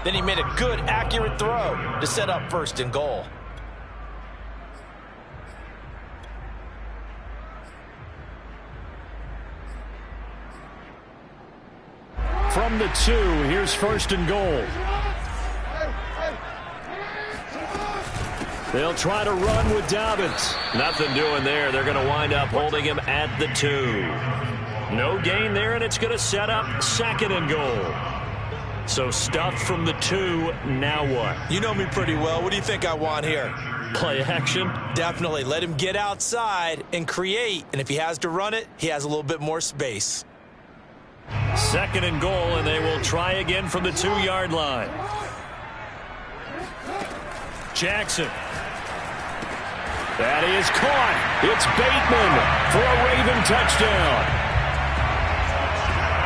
Then he made a good, accurate throw to set up 1st and goal. From the 2, here's 1st and goal. They'll try to run with Dobbins. Nothing doing there. They're going to wind up holding him at the 2. No gain there, and it's going to set up 2nd and goal. So stuffed from the 2, now what? You know me pretty well. What do you think I want here? Play action? Definitely. Let him get outside and create. And if he has to run it, he has a little bit more space. 2nd and goal, and they will try again from the 2-yard line. Jackson. That is caught. It's Bateman for a Raven touchdown.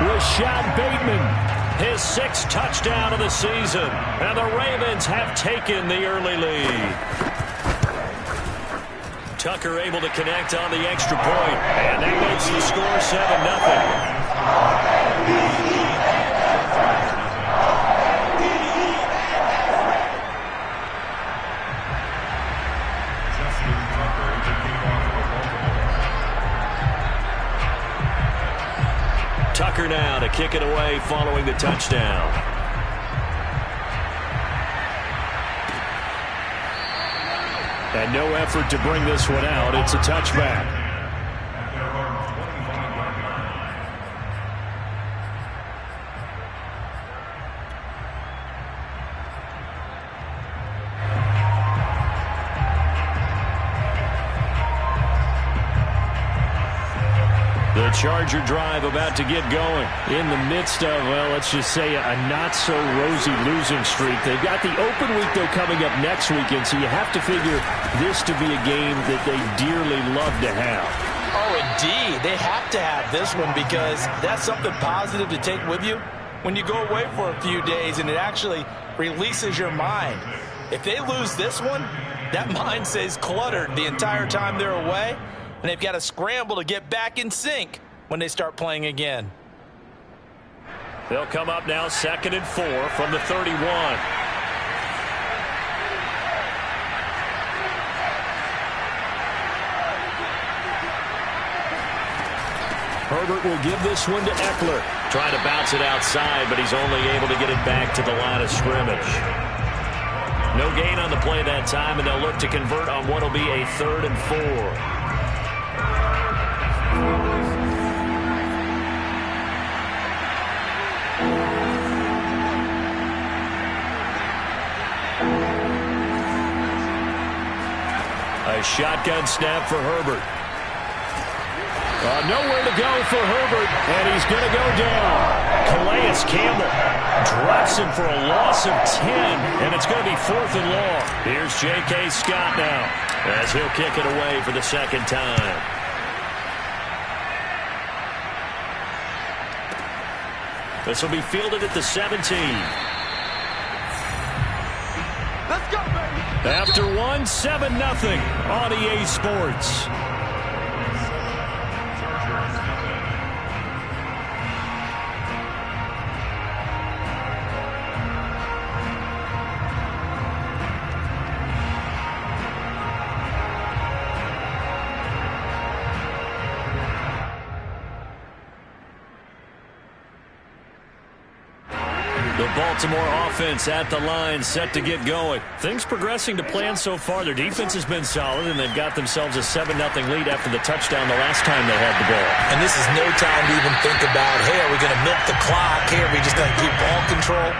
Rashad Bateman, his 6th touchdown of the season. And the Ravens have taken the early lead. Tucker able to connect on the extra point. And that makes the score 7-0. Tucker now to kick it away following the touchdown. And no effort to bring this one out. It's a touchback. The Charger drive about to get going. In the midst of, well, let's just say a not-so-rosy losing streak. They've got the open week, though, coming up next weekend, so you have to figure this to be a game that they dearly love to have. Oh, indeed. They have to have this one because that's something positive to take with you when you go away for a few days, and it actually releases your mind. If they lose this one, that mind stays cluttered the entire time they're away, and they've got to scramble to get back in sync when they start playing again. They'll come up now 2nd and 4 from the 31. Herbert will give this one to Eckler. Trying to bounce it outside, but he's only able to get it back to the line of scrimmage. No gain on the play that time, and they'll look to convert on what will be a 3rd and 4. A shotgun snap for Herbert. Nowhere to go for Herbert, and he's going to go down. Calais Campbell drops him for a loss of 10, and it's going to be 4th and long. Here's J.K. Scott now as he'll kick it away for the 2nd time. This will be fielded at the 17. Let's go, baby! After 1, 7-0 on EA Sports. Baltimore offense at the line, set to get going. Things progressing to plan so far. Their defense has been solid, and they've got themselves a 7-0 lead after the touchdown the last time they had the ball. And this is no time to even think about, hey, are we going to milk the clock? Hey, are we just going to keep ball control?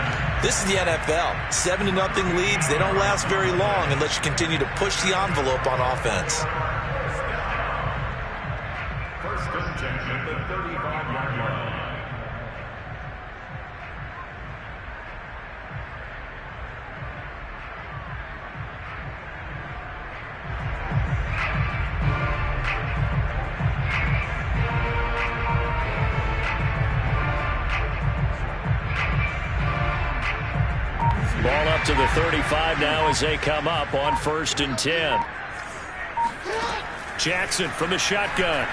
This is the NFL. 7-0 leads, they don't last very long unless you continue to push the envelope on offense. First contact at the 35-yard line. Ball up to the 35 now as they come up on 1st and 10. Jackson from the shotgun.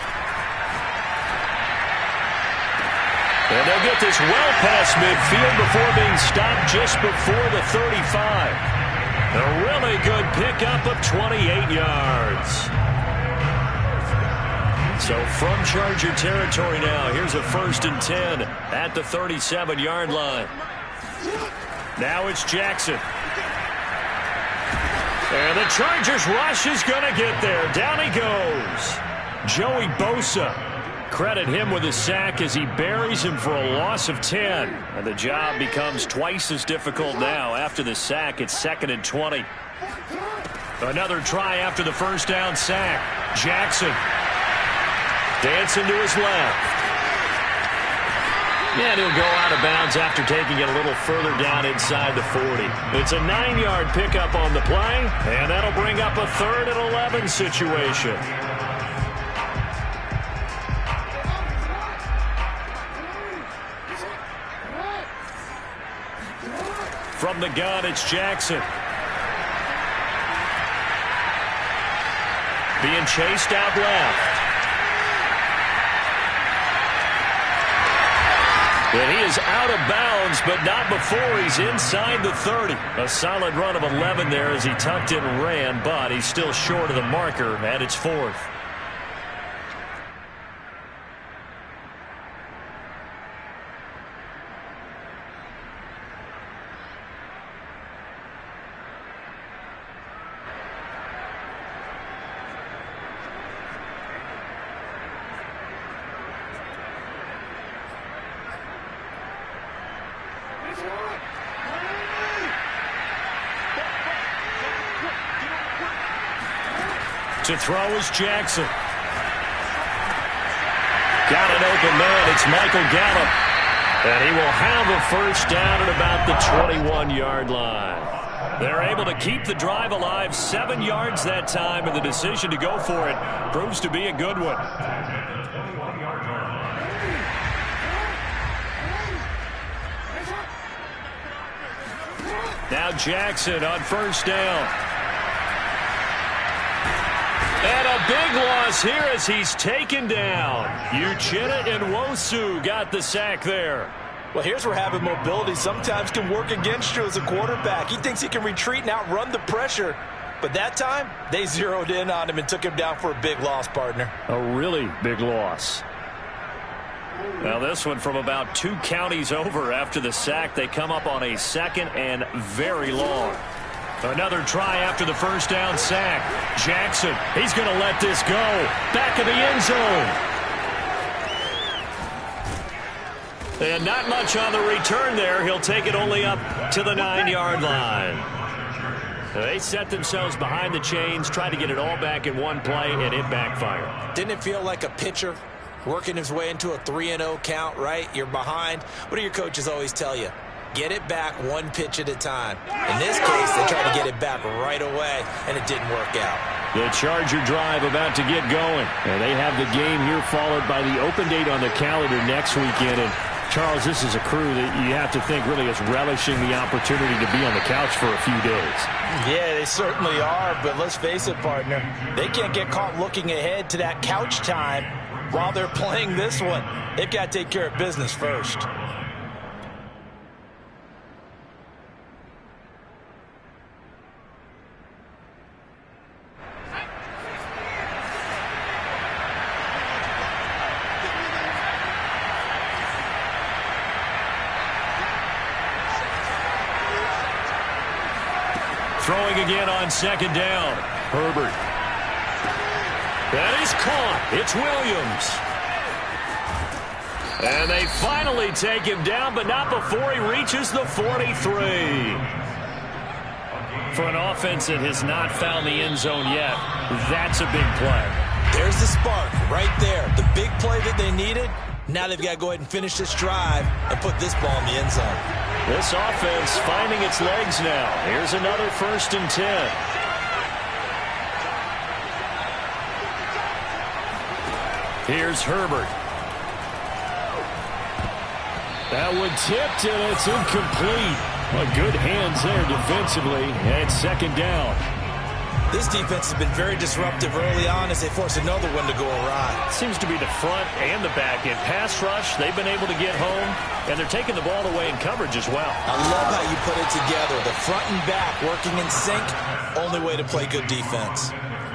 And they'll get this well past midfield before being stopped just before the 35. A really good pickup of 28 yards. So from Charger territory now, here's a 1st and 10 at the 37-yard line. Now it's Jackson. And the Chargers rush is going to get there. Down he goes. Joey Bosa. Credit him with a sack as he buries him for a loss of 10. And the job becomes twice as difficult now. After the sack, it's 2nd and 20. Another try after the first down sack. Jackson dancing to his left. And he'll go out of bounds after taking it a little further down inside the 40. It's a 9-yard pickup on the play, and that'll bring up a 3rd and 11 situation. From the gun, it's Jackson. Being chased out left. And he is out of bounds, but not before he's inside the 30. A solid run of 11 there as he tucked it and ran, but he's still short of the marker, and it's 4th. To throw is Jackson. Got an open man. It's Michael Gallup. And he will have a 1st down at about the 21-yard line. They're able to keep the drive alive 7 yards that time, and the decision to go for it proves to be a good one. Now Jackson on 1st down. And a big loss here as he's taken down. Uchenna and Nwosu got the sack there. Well, here's where having mobility sometimes can work against you as a quarterback. He thinks he can retreat and outrun the pressure. But that time, they zeroed in on him and took him down for a big loss, partner. A really big loss. Now this one from about 2 counties over after the sack. They come up on a 2nd and very long. Another try after the first down sack. Jackson, he's going to let this go. Back of the end zone. And not much on the return there. He'll take it only up to the 9-yard line. They set themselves behind the chains, try to get it all back in one play, and it backfired. Didn't it feel like a pitcher working his way into a 3-0 count, right? You're behind. What do your coaches always tell you? Get it back 1 pitch at a time. In this case, they tried to get it back right away, and it didn't work out. The Charger drive about to get going. And they have the game here followed by the open date on the calendar next weekend. And Charles, this is a crew that you have to think really is relishing the opportunity to be on the couch for a few days. Yeah, they certainly are, but let's face it, partner. They can't get caught looking ahead to that couch time while they're playing this one. They've got to take care of business first. Throwing again on 2nd down. Herbert. That is caught. It's Williams. And they finally take him down, but not before he reaches the 43. For an offense that has not found the end zone yet, that's a big play. There's the spark right there. The big play that they needed. Now they've got to go ahead and finish this drive and put this ball in the end zone. This offense finding its legs now. Here's another 1st and 10. Here's Herbert. That one tipped, and it's incomplete. Well, good hands there defensively, and 2nd down. This defense has been very disruptive early on as they force another one to go awry. Seems to be the front and the back end. Pass rush, they've been able to get home, and they're taking the ball away in coverage as well. I love how you put it together. The front and back working in sync, only way to play good defense.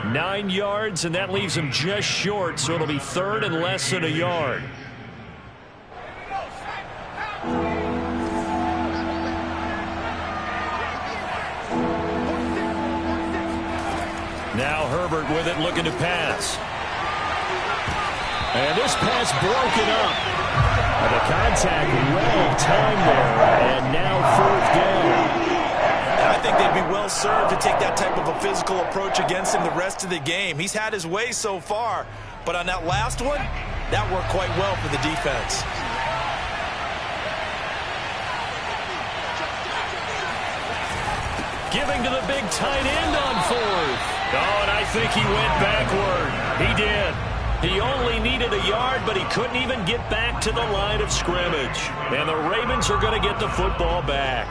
9 yards, and that leaves them just short, so it'll be third and less than a yard. Now Herbert with it, looking to pass. And this pass broken up. The contact well timed there, and now fourth down. And I think they'd be well served to take that type of a physical approach against him the rest of the game. He's had his way so far, but on that last one, that worked quite well for the defense. Giving to the big tight end on fourth. Oh, and I think he went backward. He did. He only needed a yard, but he couldn't even get back to the line of scrimmage. And the Ravens are going to get the football back.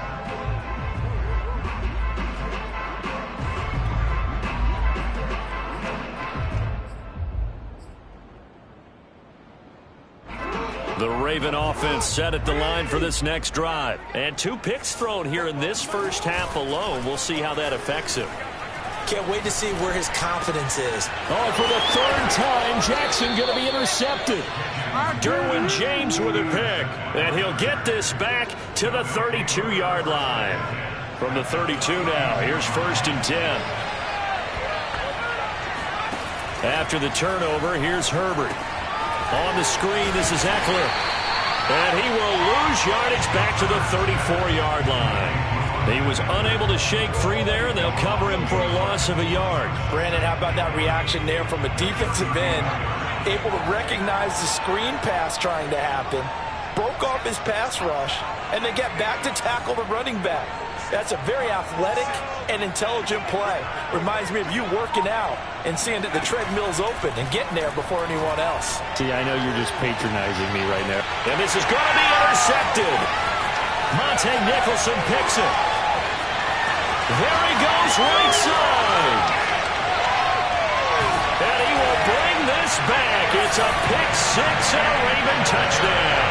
The Raven offense set at the line for this next drive. And 2 picks thrown here in this first half alone. We'll see how that affects him. Can't wait to see where his confidence is. Oh, for the third time, Jackson going to be intercepted. Derwin James with a pick. And he'll get this back to the 32-yard line. From the 32 now, here's 1st and 10. After the turnover, here's Herbert. On the screen, this is Eckler. And he will lose yardage back to the 34-yard line. He was unable to shake free there, and they'll cover him for a loss of a yard. Brandon, how about that reaction there from a defensive end? Able to recognize the screen pass trying to happen, broke off his pass rush, and then get back to tackle the running back. That's a very athletic and intelligent play. Reminds me of you working out and seeing that the treadmill's open and getting there before anyone else. See, I know you're just patronizing me right now. And this is going to be intercepted. Monte Nicholson picks it. There he goes, right side. And he will bring this back. It's a pick six and a Raven touchdown.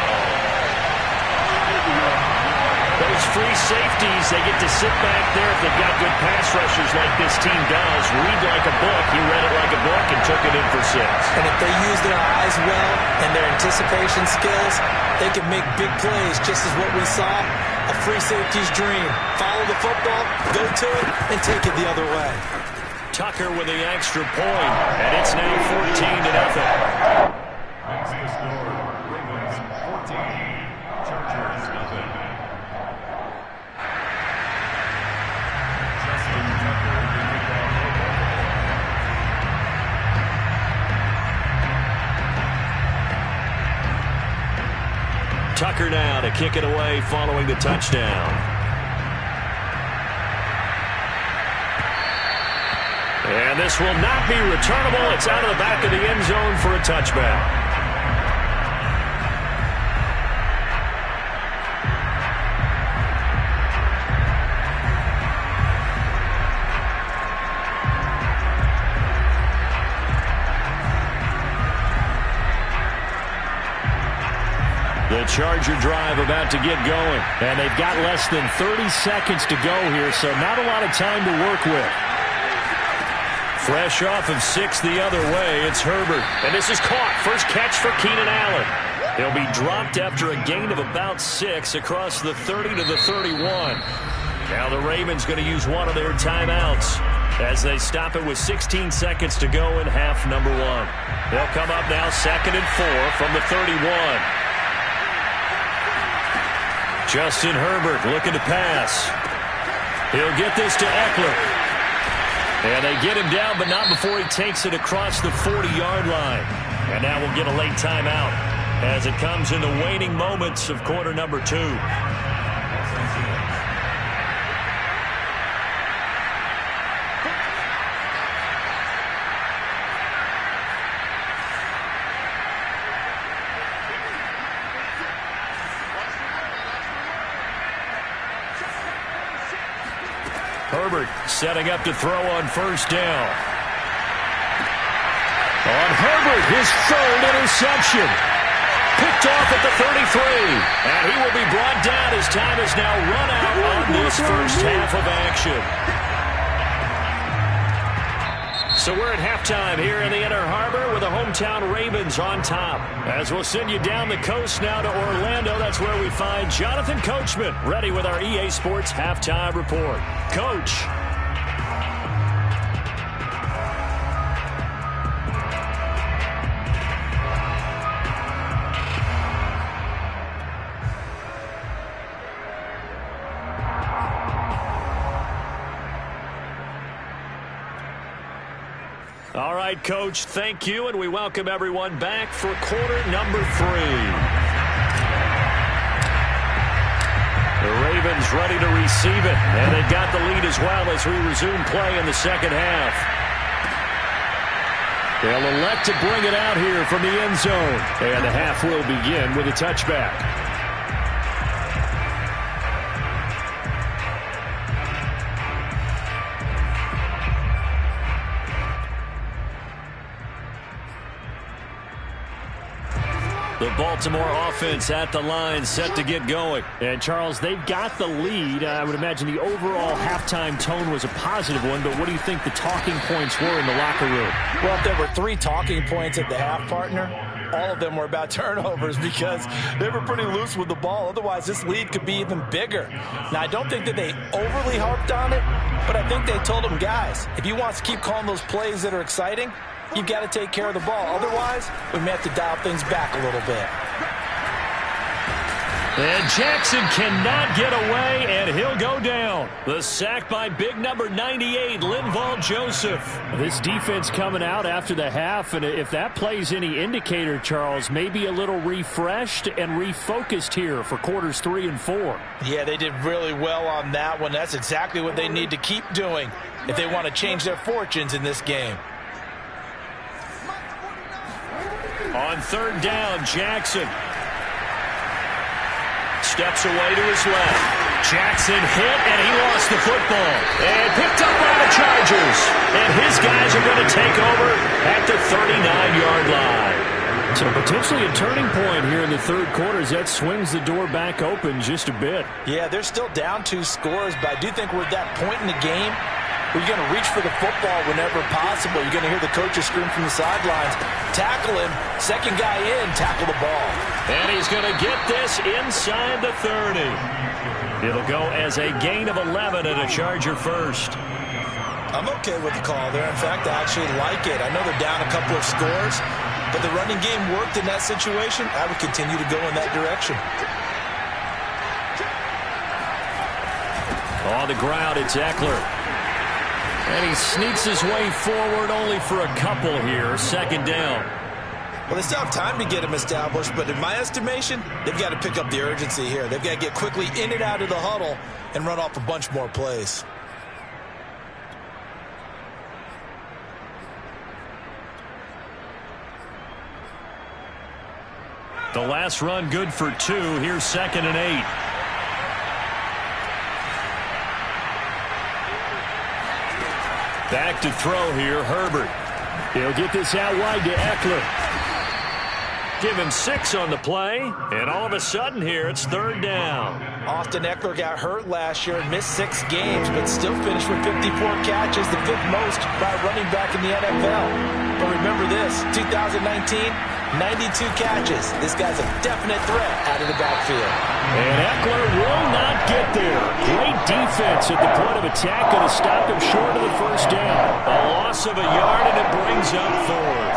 Those free safeties, they get to sit back there if they've got good pass rushers like this team does. Read like a book. He read it like a book and took it in for 6. And if they use their eyes well and their anticipation skills, they can make big plays, just as what we saw. A free safety's dream. Follow the football, go to it, and take it the other way. Tucker with the extra point, and it's now 14-0. Next is score, Ravens 14, Chargers nothing. Justin Tucker with the kickoff. Tucker now to kick it away following the touchdown. And this will not be returnable. It's out of the back of the end zone for a touchback. The Charger drive about to get going. And they've got less than 30 seconds to go here, so not a lot of time to work with. Fresh off of 6 the other way, it's Herbert. And this is caught. First catch for Keenan Allen. He'll be dropped after a gain of about 6 across the 30 to the 31. Now the Ravens going to use one of their timeouts as they stop it with 16 seconds to go in half number 1. They'll come up now 2nd and 4 from the 31. Justin Herbert looking to pass. He'll get this to Eckler. And they get him down, but not before he takes it across the 40-yard line. And now we'll get a late timeout as it comes in the waning moments of quarter number 2. Herbert setting up to throw on first down. On Herbert, his third interception. Picked off at the 33. And he will be brought down as time is now run out on this first half of action. So we're at halftime here in the Inner Harbor with the hometown Ravens on top. As we'll send you down the coast now to Orlando, that's where we find Jonathan Coachman ready with our EA Sports Halftime Report. Coach. All right, Coach, thank you, and we welcome everyone back for quarter number 3. The Ravens ready to receive it, and they've got the lead as well as we resume play in the second half. They'll elect to bring it out here from the end zone, and the half will begin with a touchback. The Baltimore offense at the line set to get going. And, Charles, they've got the lead. I would imagine the overall halftime tone was a positive one, but what do you think the talking points were in the locker room? Well, if there were 3 talking points at the half, partner, all of them were about turnovers because they were pretty loose with the ball. Otherwise, this lead could be even bigger. Now, I don't think that they overly harped on it, but I think they told them, guys, if you want to keep calling those plays that are exciting, you've got to take care of the ball. Otherwise, we may have to dial things back a little bit. And Jackson cannot get away, and he'll go down. The sack by big number 98, Linval Joseph. This defense coming out after the half, and if that plays any indicator, Charles, maybe a little refreshed and refocused here for quarters 3 and 4. Yeah, they did really well on that one. That's exactly what they need to keep doing if they want to change their fortunes in this game. On third down, Jackson steps away to his left. Jackson hit, and he lost the football. And picked up by the Chargers. And his guys are going to take over at the 39-yard line. So potentially a turning point here in the third quarter as that swings the door back open just a bit. Yeah, they're still down 2 scores, but I do think we're at that point in the game where you're going to reach for the football whenever possible. You're going to hear the coaches scream from the sidelines, tackle him, second guy in, tackle the ball. And he's going to get this inside the 30. It'll go as a gain of 11 and a Charger first. I'm okay with the call there. In fact, I actually like it. I know they're down a couple of scores, but the running game worked in that situation. I would continue to go in that direction. On the ground, it's Eckler. And he sneaks his way forward only for a couple here. Second down. Well, they still have time to get him established, but in my estimation, they've got to pick up the urgency here. They've got to get quickly in and out of the huddle and run off a bunch more plays. The last run good for 2. Here's 2nd and 8. Back to throw here, Herbert. He'll get this out wide to Eckler. Give him 6 on the play, and all of a sudden here, it's third down. Austin Eckler got hurt last year and missed 6 games, but still finished with 54 catches, the 5th most by a running back in the NFL. But remember this, 2019, 92 catches. This guy's a definite threat out of the backfield. And Eckler will not get there. Great defense at the point of attack. Going to stop him short of the first down. A loss of a yard, and it brings up 4th.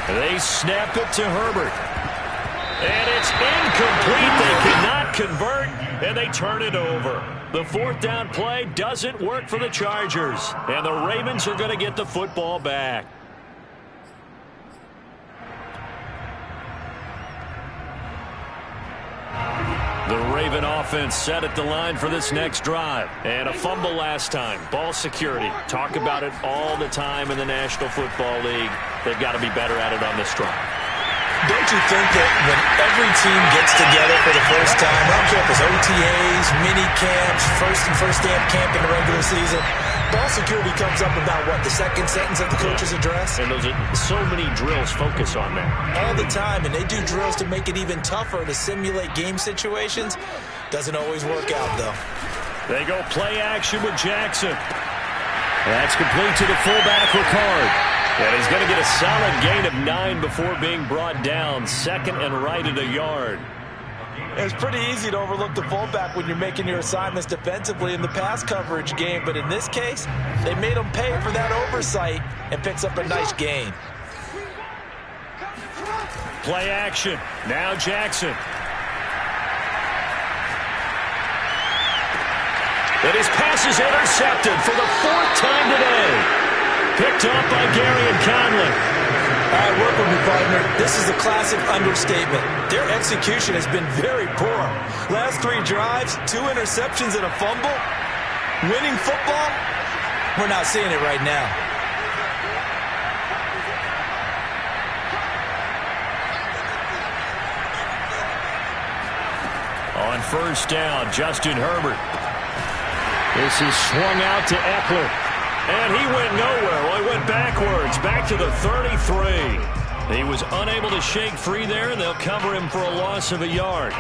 They snap it to Herbert. And it's incomplete. They cannot convert, and they turn it over. The 4th down play doesn't work for the Chargers, and the Ravens are going to get the football back. The Raven offense set at the line for this next drive. And a fumble last time. Ball security. Talk about it all the time in the National Football League. They've got to be better at it on this drive. Don't you think that when every team gets together for the first time, I don't care if it's OTAs, mini camps, first day of camp in the regular season, ball security comes up about what, the second sentence of the coach's address? And those are so many drills focus on that. All the time, and they do drills to make it even tougher to simulate game situations. Doesn't always work out, though. They go play action with Jackson. That's complete to the fullback, Ricard. And he's going to get a solid gain of 9 before being brought down. Second and right at a yard. It's pretty easy to overlook the fullback when you're making your assignments defensively in the pass coverage game. But in this case, they made him pay for that oversight and picks up a nice gain. Play action. Now Jackson. And his pass is intercepted for the 4th time today. Picked up by Gary and Conley. All right, work with me, partner. This is a classic understatement. Their execution has been very poor. Last 3 drives, 2 interceptions and a fumble. Winning football? We're not seeing it right now. On first down, Justin Herbert. This is swung out to Eckler. And he went nowhere. Well, he went backwards, back to the 33. He was unable to shake free there, and they'll cover him for a loss of a yard.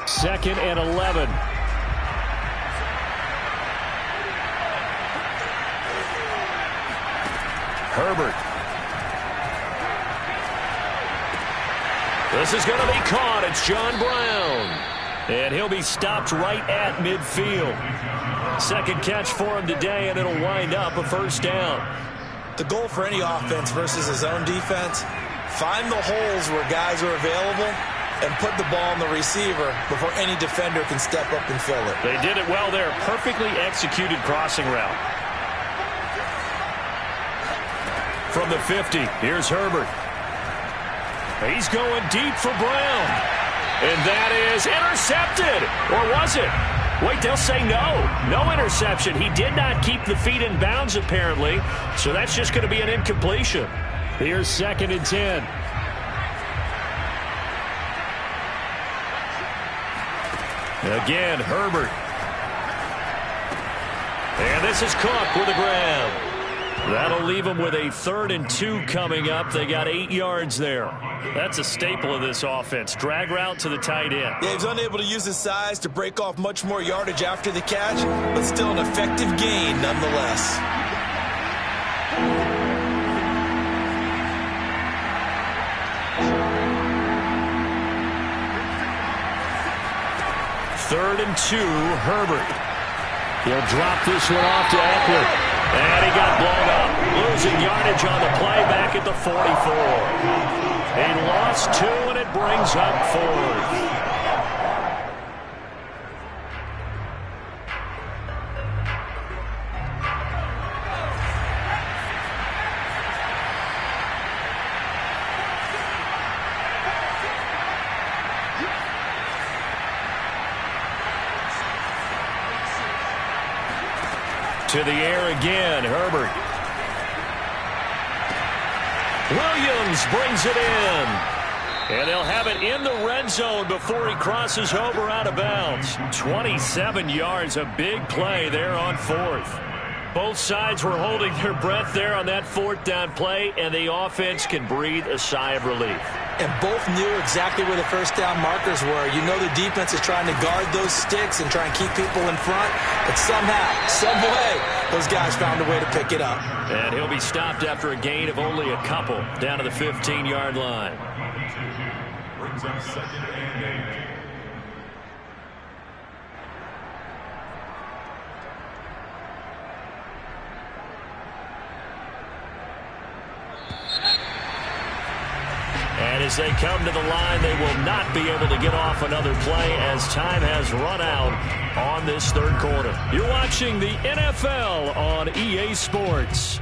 Second and 11. Herbert. This is going to be caught. It's John Brown. And he'll be stopped right at midfield. Second catch for him today, and it'll wind up a first down. The goal for any offense versus his own defense, find the holes where guys are available and put the ball on the receiver before any defender can step up and fill it. They did it well there. Perfectly executed crossing route. From the 50, here's Herbert. He's going deep for Brown. And that is intercepted. Or was it? Wait, they'll say no. No interception. He did not keep the feet in bounds, apparently. So that's just going to be an incompletion. Here's 2nd and 10. Again, Herbert. And this is Cook with the grab. That'll leave them with a 3rd and 2 coming up. They got 8 yards there. That's a staple of this offense. Drag route to the tight end. Yeah, he's unable to use his size to break off much more yardage after the catch, but still an effective gain nonetheless. Third and 2, Herbert. He'll drop this one off to Eckler. And he got blown up. Losing yardage on the play back at the 44. He lost 2, and it brings up 4th. To the air again, Herbert. Williams brings it in. And they'll have it in the red zone before he crosses over out of bounds. 27 yards, a big play there on 4th. Both sides were holding their breath there on that 4th down play, and the offense can breathe a sigh of relief. And both knew exactly where the first down markers were. You know the defense is trying to guard those sticks and try and keep people in front, but somehow, some way, those guys found a way to pick it up. And he'll be stopped after a gain of only a couple down to the 15-yard line. Brings up 2nd and 8. And as they come to the line, they will not be able to get off another play as time has run out on this 3rd quarter. You're watching the NFL on EA Sports.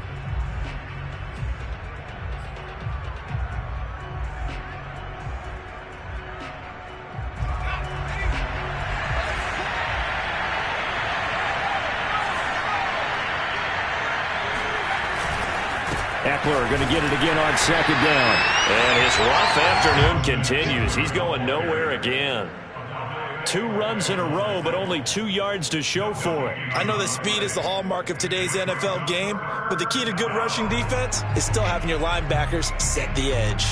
Eckler going to get it again on second down. And his rough afternoon continues. He's going nowhere again. 2 runs in a row, but only 2 yards to show for it. I know that speed is the hallmark of today's NFL game, but the key to good rushing defense is still having your linebackers set the edge.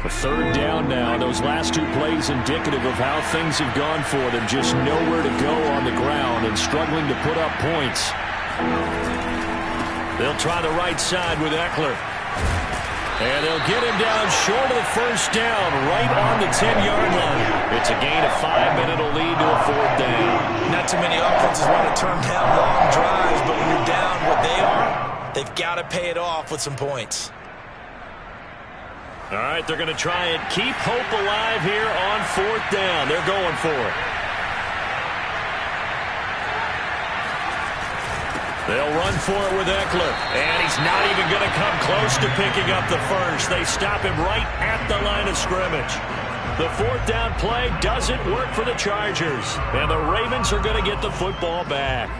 A third down now. Those last 2 plays indicative of how things have gone for them. Just nowhere to go on the ground and struggling to put up points. They'll try the right side with Eckler. And they'll get him down short of the first down, right on the 10-yard line. It's a gain of 5, and it'll lead to a 4th down. Not too many offenses want to turn down long drives, but when you're down what they are, they've got to pay it off with some points. All right, they're going to try and keep hope alive here on 4th down. They're going for it. They'll run for it with Eckler. And he's not even going to come close to picking up the first. They stop him right at the line of scrimmage. The 4th down play doesn't work for the Chargers. And the Ravens are going to get the football back.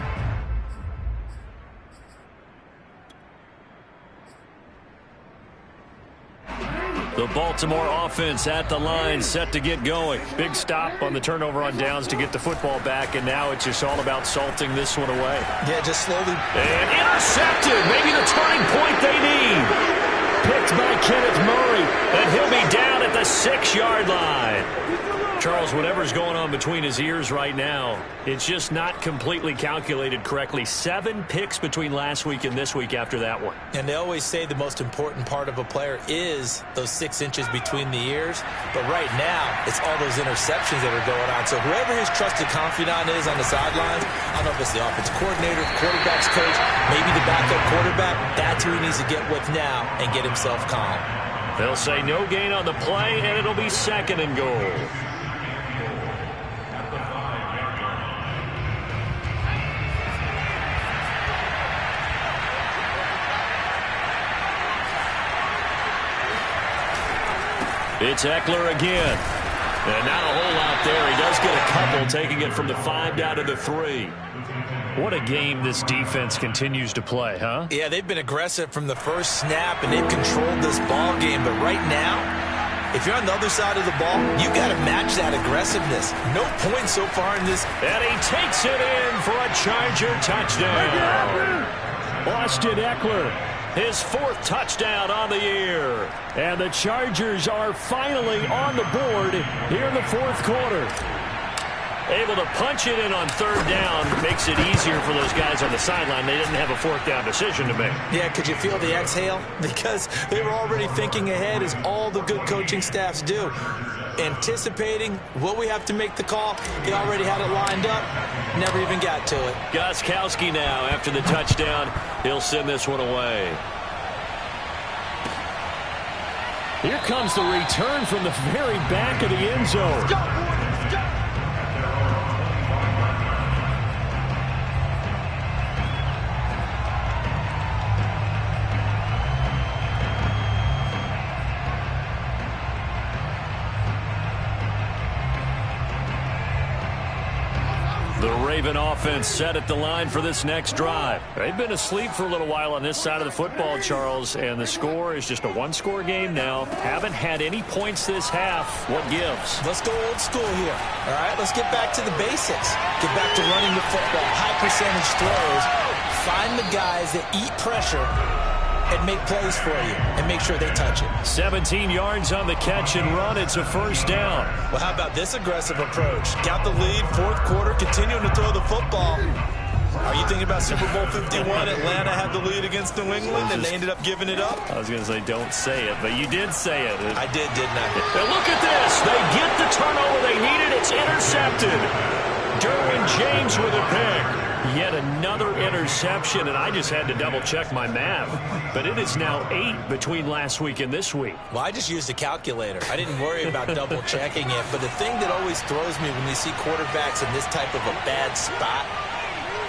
The Baltimore offense at the line, set to get going. Big stop on the turnover on downs to get the football back, and now it's just all about salting this one away. Yeah, just slowly. And intercepted. Maybe the turning point they need. Picked by Kenneth Murray, and he'll be down at the 6-yard line. Charles, whatever's going on between his ears right now, it's just not completely calculated correctly. 7 picks between last week and this week after that one. And they always say the most important part of a player is those 6 inches between the ears. But right now, it's all those interceptions that are going on. So whoever his trusted confidant is on the sidelines, I don't know if it's the offensive coordinator, quarterback's coach, maybe the backup quarterback, that's who he needs to get with now and get himself calm. They'll say no gain on the play, and it'll be 2nd and goal. It's Eckler again. And not a whole lot there. He does get a couple, taking it from the 5 down to the 3. What a game this defense continues to play, huh? Yeah, they've been aggressive from the first snap, and they've controlled this ball game. But right now, if you're on the other side of the ball, you got to match that aggressiveness. No points so far in this. And he takes it in for a Charger touchdown. Austin Eckler, his 4th touchdown on the year. and the Chargers are finally on the board here in the 4th quarter. Able to punch it in on 3rd down makes it easier for those guys on the sideline. They didn't have a 4th down decision to make. Yeah, could you feel the exhale? Because they were already thinking ahead, as all the good coaching staffs do. Anticipating, will we have to make the call? They already had it lined up. Never even got to it. Gostkowski now after the touchdown. He'll send this one away. Here comes the return from the very back of the end zone. Let's go. The Raven offense set at the line for this next drive. They've been asleep for a little while on this side of the football, Charles, and the score is just a 1-score game now. Haven't had any points this half. What gives? Let's go old school here. All right, let's get back to the basics. Get back to running the football, high percentage throws. Find the guys that eat pressure and make plays for you, and make sure they touch it. 17 yards on the catch and run. It's a 1st down. Well, how about this aggressive approach? Got the lead, 4th quarter, continuing to throw the football. Are you thinking about Super Bowl 51? Atlanta had the lead against New England, and they ended up giving it up? I was going to say don't say it, but you did say it. I did, didn't I? And look at this. They get the turnover they needed. It's intercepted. Derwin James with a pick. Yet another interception, and I just had to double-check my math. But it is now 8 between last week and this week. Well, I just used a calculator. I didn't worry about double-checking it. But the thing that always throws me when you see quarterbacks in this type of a bad spot,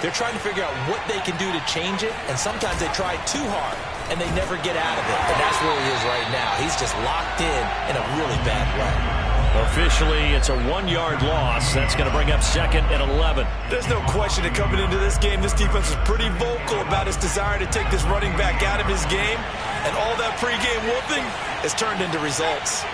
they're trying to figure out what they can do to change it, and sometimes they try too hard. and they never get out of it. And that's where he is right now. He's just locked in a really bad way. Officially, it's a 1-yard loss. That's going to bring up 2nd and 11. There's no question that coming into this game, this defense is pretty vocal about its desire to take this running back out of his game. And all that pregame whooping has turned into results.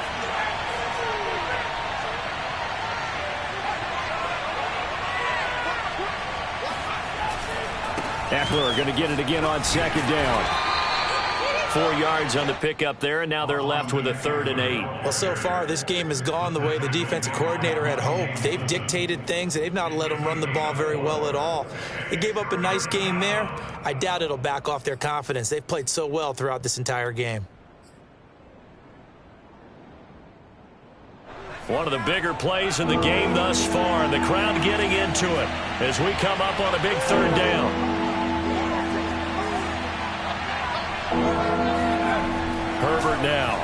Eckler going to get it again on 2nd down. 4 yards on the pickup there, and now they're left with a 3rd and 8. Well, so far, this game has gone the way the defensive coordinator had hoped. They've dictated things. They've not let them run the ball very well at all. They gave up a nice game there. I doubt it'll back off their confidence. They've played so well throughout this entire game. One of the bigger plays in the game thus far, and the crowd getting into it as we come up on a big 3rd down. Herbert now.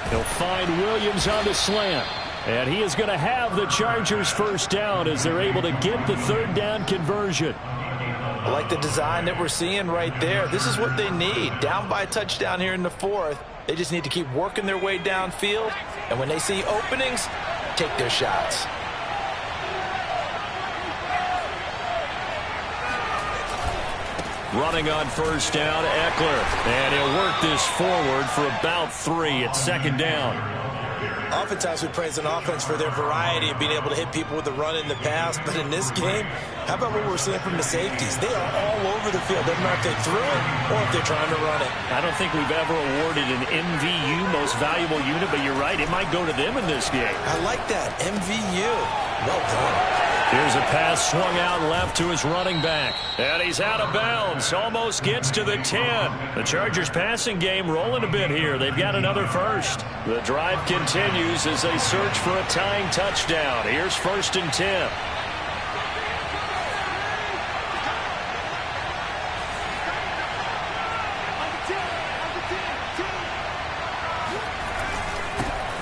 He'll find Williams on the slant. And he is going to have the Chargers first down as they're able to get the 3rd down conversion. I like the design that we're seeing right there. This is what they need. Down by a touchdown here in the 4th. They just need to keep working their way downfield. And when they see openings, take their shots. Running on first down, Eckler. And he'll work this forward for about 3 at 2nd down. Oftentimes we praise an offense for their variety of being able to hit people with the run in the past. But in this game, how about what we're seeing from the safeties? They are all over the field. Doesn't matter if they threw it or if they're trying to run it. I don't think we've ever awarded an MVU, most valuable unit, but you're right. It might go to them in this game. I like that. MVU. Well done. Here's a pass swung out left to his running back. And he's out of bounds. Almost gets to the 10. The Chargers passing game rolling a bit here. They've got another first. The drive continues as they search for a tying touchdown. Here's 1st and 10.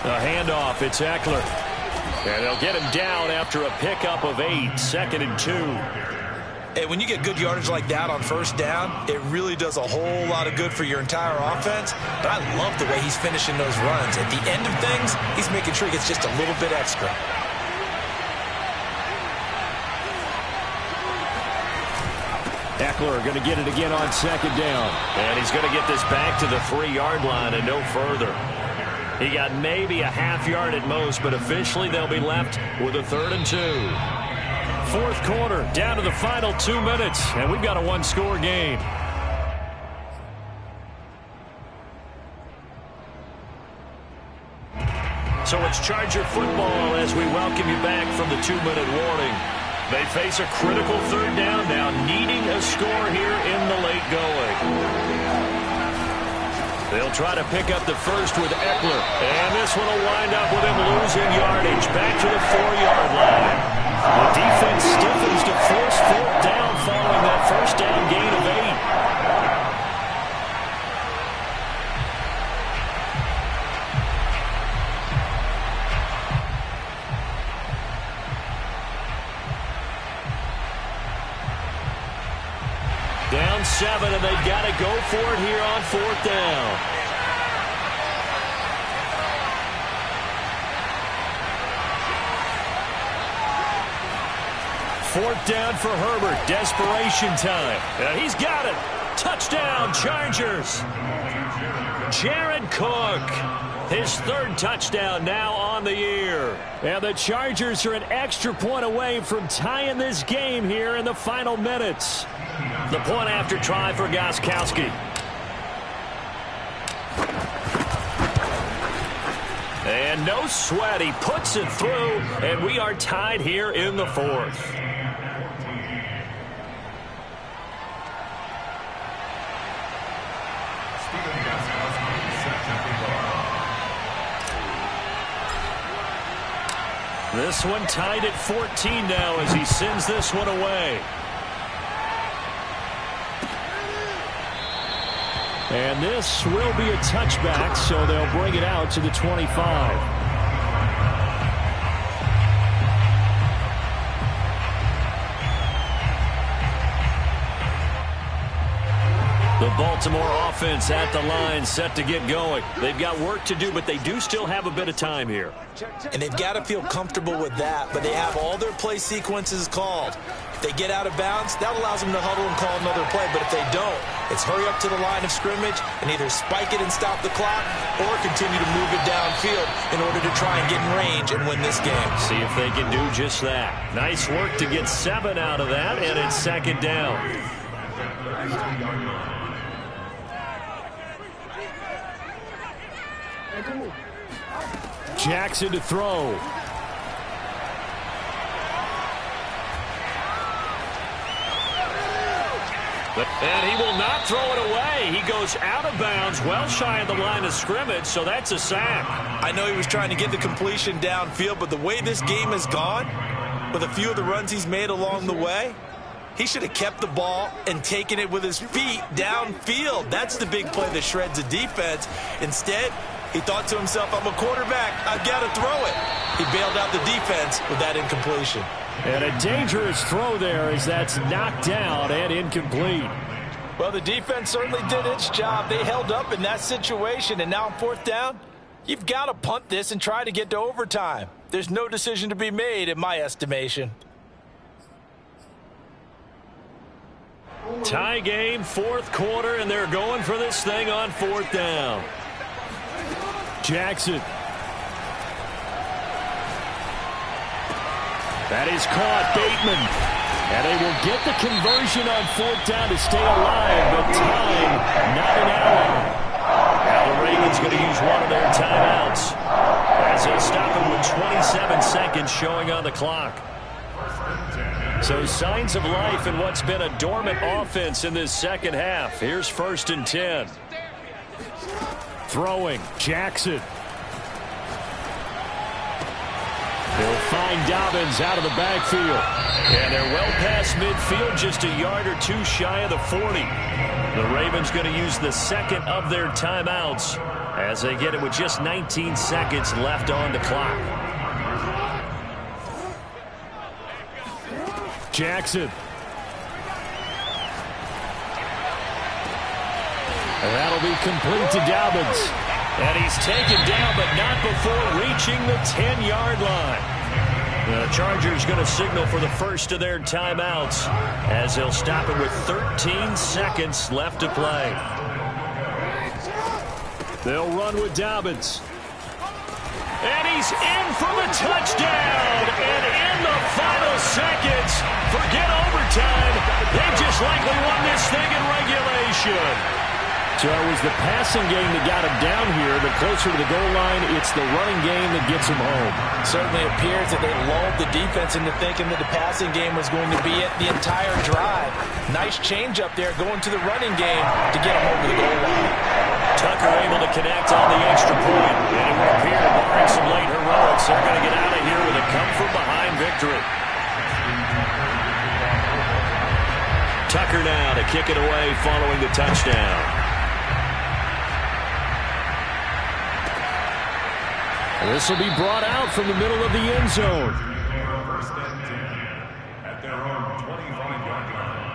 A handoff. It's Eckler. And they'll get him down after a pickup of 8, 2nd and 2. Hey, when you get good yardage like that on first down, it really does a whole lot of good for your entire offense. But I love the way he's finishing those runs. At the end of things, he's making sure he gets just a little bit extra. Eckler going to get it again on 2nd down. And he's going to get this back to the 3-yard line and no further. He got maybe a half yard at most, but officially they'll be left with a 3rd and 2. 4th quarter, down to the final 2 minutes, and we've got a 1-score game. So it's Charger football as we welcome you back from the 2-minute warning. They face a critical 3rd down now, needing a score here in the late going. They'll try to pick up the first with Eckler. And this one will wind up with him losing yardage back to the 4-yard line. The defense stiffens to force 4th down following that first down gain of 8. Down 7, and they've got to go for it here on 4th down. Fourth down for Herbert. Desperation time. And he's got it. Touchdown, Chargers. Jared Cook. His 3rd touchdown now on the year. And the Chargers are an extra point away from tying this game here in the final minutes. The point after try for Gostkowski. And no sweat. He puts it through, and we are tied here in the 4th. This one tied at 14 now as he sends this one away. And this will be a touchback, so they'll bring it out to the 25. The Baltimore offense at the line, set to get going. They've got work to do, but they do still have a bit of time here. And they've got to feel comfortable with that, but they have all their play sequences called. If they get out of bounds, that allows them to huddle and call another play, but if they don't, it's hurry up to the line of scrimmage and either spike it and stop the clock or continue to move it downfield in order to try and get in range and win this game. See if they can do just that. Nice work to get 7 out of that, and it's second down. Jackson to throw. And he will not throw it away. He goes out of bounds, well shy of the line of scrimmage, so that's a sack. I know he was trying to get the completion downfield, but the way this game has gone, with a few of the runs he's made along the way, he should have kept the ball and taken it with his feet downfield. That's the big play that shreds the defense. Instead, he thought to himself, I'm a quarterback, I've got to throw it. He bailed out the defense with that incompletion. And a dangerous throw there as that's knocked down and incomplete. Well, the defense certainly did its job. They held up in that situation, and now on fourth down, you've got to punt this and try to get to overtime. There's no decision to be made in my estimation. Tie game, fourth quarter, and they're going for this thing on fourth down. Jackson. That is caught, Bateman. And they will get the conversion on fourth down to stay alive, but time not an ally. Now the Ravens going to use one of their timeouts as they'll stop him with 27 seconds showing on the clock. So signs of life in what's been a dormant offense in this second half. Here's 1st and 10. Throwing, Jackson. He'll find Dobbins out of the backfield. And they're well past midfield, just a yard or two shy of the 40. The Ravens going to use the second of their timeouts as they get it with just 19 seconds left on the clock. Jackson. And that'll be complete to Dobbins. And he's taken down, but not before reaching the 10-yard line. The Chargers going to signal for the first of their timeouts as they'll stop it with 13 seconds left to play. They'll run with Dobbins. And he's in for the touchdown. And in the final seconds, forget overtime. They just likely won this thing in regulation. So it was the passing game that got him down here, but closer to the goal line, it's the running game that gets him home. Certainly appears that they lulled the defense into thinking that the passing game was going to be it the entire drive. Nice change up there going to the running game to get him over the goal line. Tucker able to connect on the extra point. And it will appear, barring some late heroics, they're going to get out of here with a come-from-behind victory. Tucker now to kick it away following the touchdown. This will be brought out from the middle of the end zone. First and 10 at their own 25-yard line.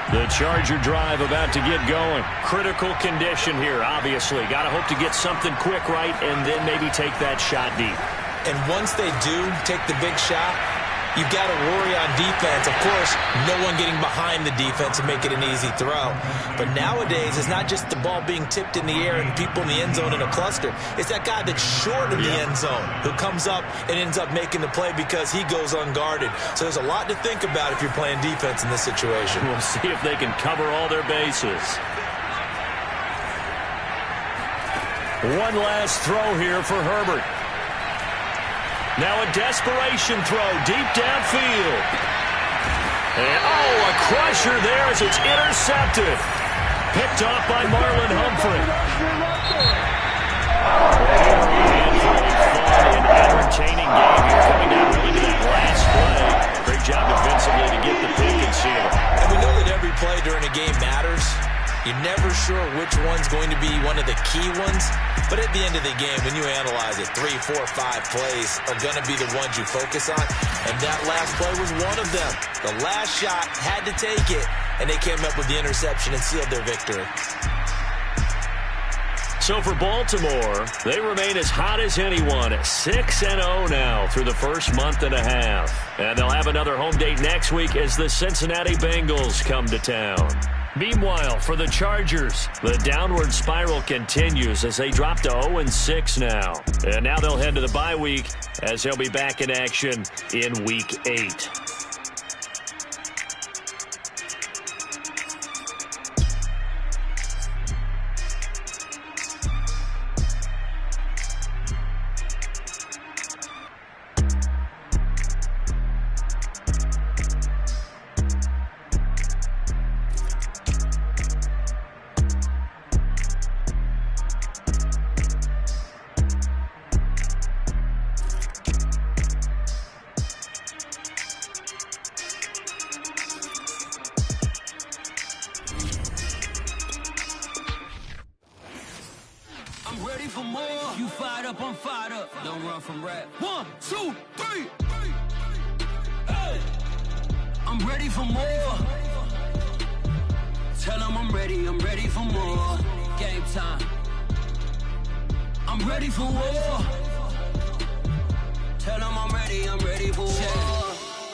The Charger drive about to get going. Critical condition here, obviously. Got to hope to get something quick right and then maybe take that shot deep. And once they do take the big shot, you've got to worry on defense. Of course, no one getting behind the defense and make it an easy throw. But nowadays, it's not just the ball being tipped in the air and people in the end zone in a cluster. It's that guy that's short in the end zone who comes up and ends up making the play because he goes unguarded. So there's a lot to think about if you're playing defense in this situation. We'll see if they can cover all their bases. One last throw here for Herbert. Now a desperation throw deep downfield. And, a crusher there as it's intercepted. Picked off by Marlon Humphrey. And for a fun and entertaining game here, coming down really to that last play. Great job defensively to get the pick and seal it. And we know that every play during a game matters. You're never sure which one's going to be one of the key ones. But at the end of the game, when you analyze it, 3, 4, 5 plays are going to be the ones you focus on. And that last play was one of them. The last shot had to take it, and they came up with the interception and sealed their victory. So for Baltimore, they remain as hot as anyone at 6-0 now through the first month and a half. And they'll have another home date next week as the Cincinnati Bengals come to town. Meanwhile, for the Chargers, the downward spiral continues as they drop to 0-6 now. And now they'll head to the bye week as they'll be back in action in Week 8. For more. You fired up, I'm fired up. Don't run from rap. 1, 2, 3. Hey. I'm ready for more. Tell them I'm ready for more. Game time. I'm ready for war. Tell them I'm ready for war.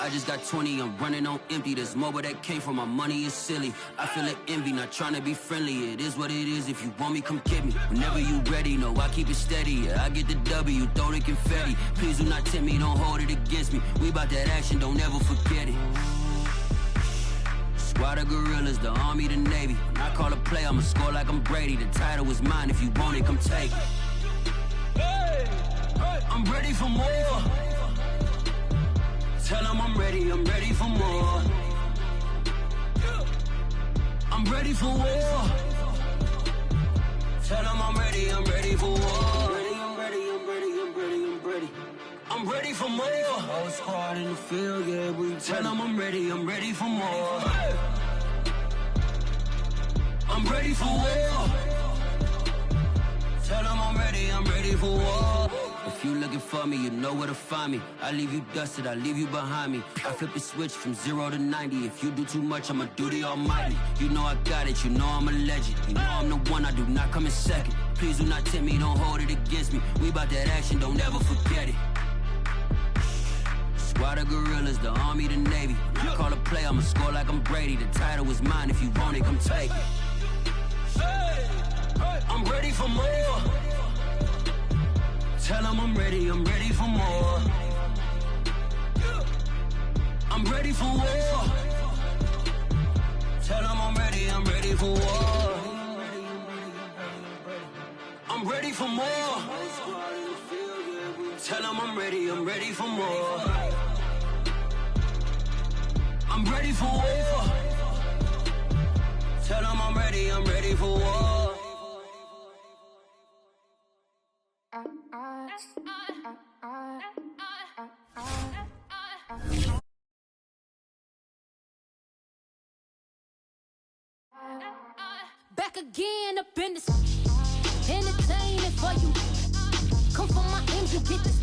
I just got 20, I'm running on empty. This mobile that came from my money is silly. I feel like envy, not trying to be friendly. It is what it is, if you want me, come get me. Whenever you ready, no, I keep it steady. Yeah, I get the W, throw the confetti. Please do not tempt me, don't hold it against me. We about that action, don't ever forget it. Squad of gorillas, the army, the navy. When I call a play, I'ma score like I'm Brady. The title is mine, if you want it, come take it. Hey, I'm ready for more. Tell them I'm ready for more. I'm ready for war. Tell them I'm ready for war. I'm ready for more. Whole squad in the field, yeah, we tell them I'm ready for more. I'm ready for war. Tell them I'm ready for war. If you looking for me, you know where to find me. I leave you dusted, I leave you behind me. I flip the switch from 0 to 90. If you do too much, I'ma do the almighty. You know I got it, you know I'm a legend. You know I'm the one, I do not come in second. Please do not tempt me, don't hold it against me. We about that action, don't ever forget it. Squad of gorillas, the army, the navy. When I call a play, I'ma score like I'm Brady. The title is mine, if you want it, come take it. I'm ready for more. Tell them I'm ready for more. I'm ready for war. Tell them I'm ready for war. I'm ready for more. Tell them I'm ready for more. I'm ready for war. Tell them I'm ready for war. Back again up in this entertaining for you. Come for my ends, you get this.